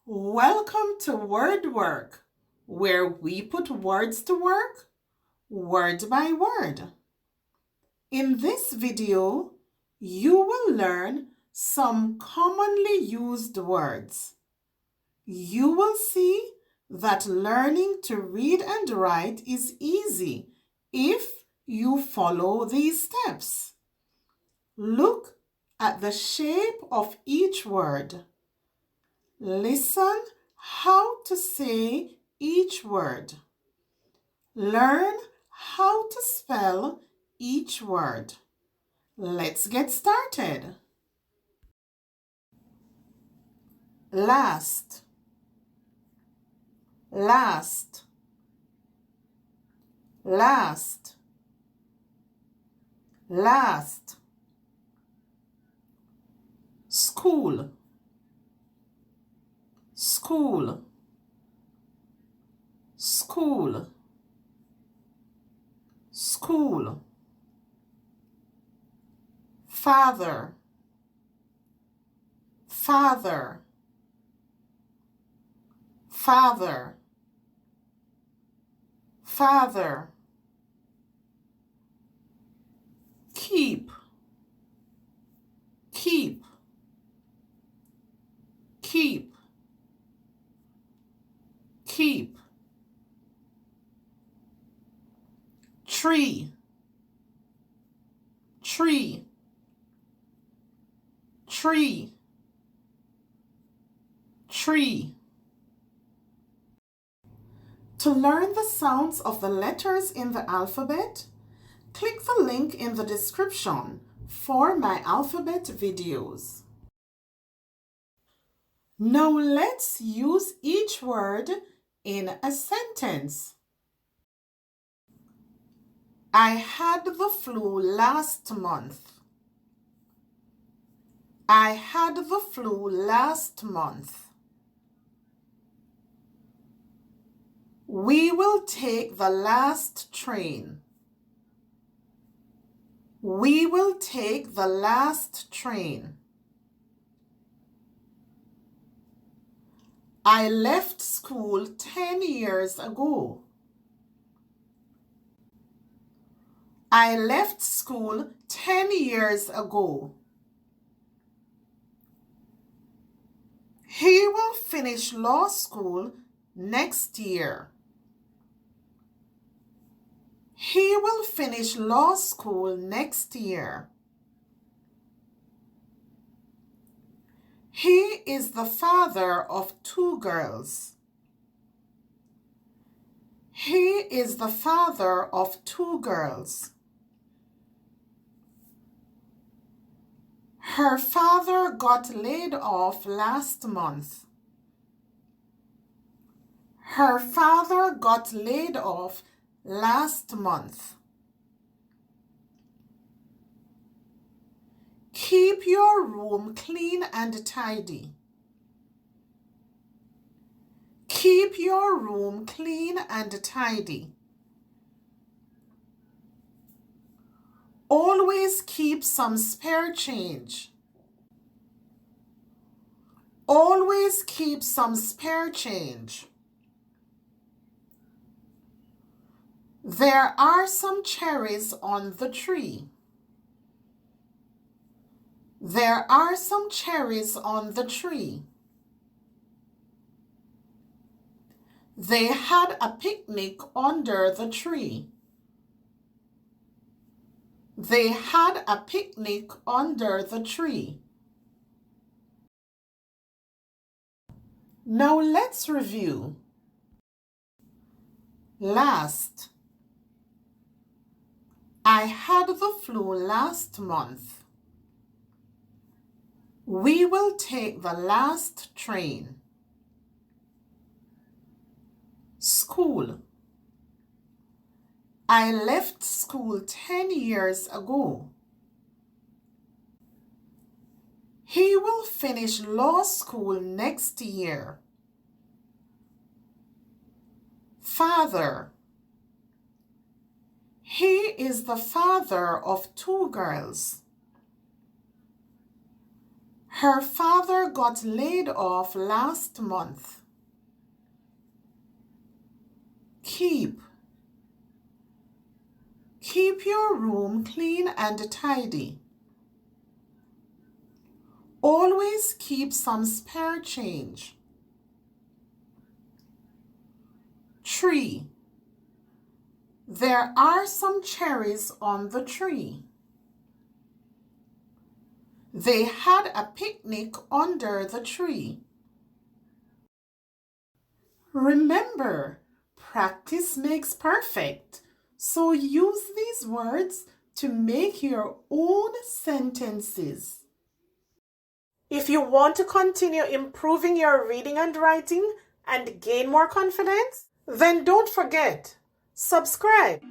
Welcome to Word Work, where we put words to work, word by word. In this video, you will learn some commonly used words. You will see that learning to read and write is easy if you follow these steps. Look at the shape of each word. Listen how to say each word. Learn how to spell each word. Let's get started. Last, last, last, last. School, school, school, school. Father, father, father, father. Keep, keep, keep, keep. Tree, tree, tree, tree. To learn the sounds of the letters in the alphabet, click the link in the description for my alphabet videos. Now let's use each word in a sentence. I had the flu last month. I had the flu last month. We will take the last train. We will take the last train. I left school 10 years ago. I left school 10 years ago. He will finish law school next year. He will finish law school next year. He is the father of 2 girls. He is the father of 2 girls. Her father got laid off last month. Her father got laid off last month. Keep your room clean and tidy. Keep your room clean and tidy. Always keep some spare change. Always keep some spare change. There are some cherries on the tree. There are some cherries on the tree. They had a picnic under the tree. They had a picnic under the tree. Now let's review. Last. I had the flu last month. We will take the last train. School. I left school 10 years ago. He will finish law school next year. Father. He is the father of 2 girls. Her father got laid off last month. Keep. Keep your room clean and tidy. Always keep some spare change. Tree. There are some cherries on the tree. They had a picnic under the tree. Remember, practice makes perfect. So use these words to make your own sentences. If you want to continue improving your reading and writing and gain more confidence, then don't forget, subscribe.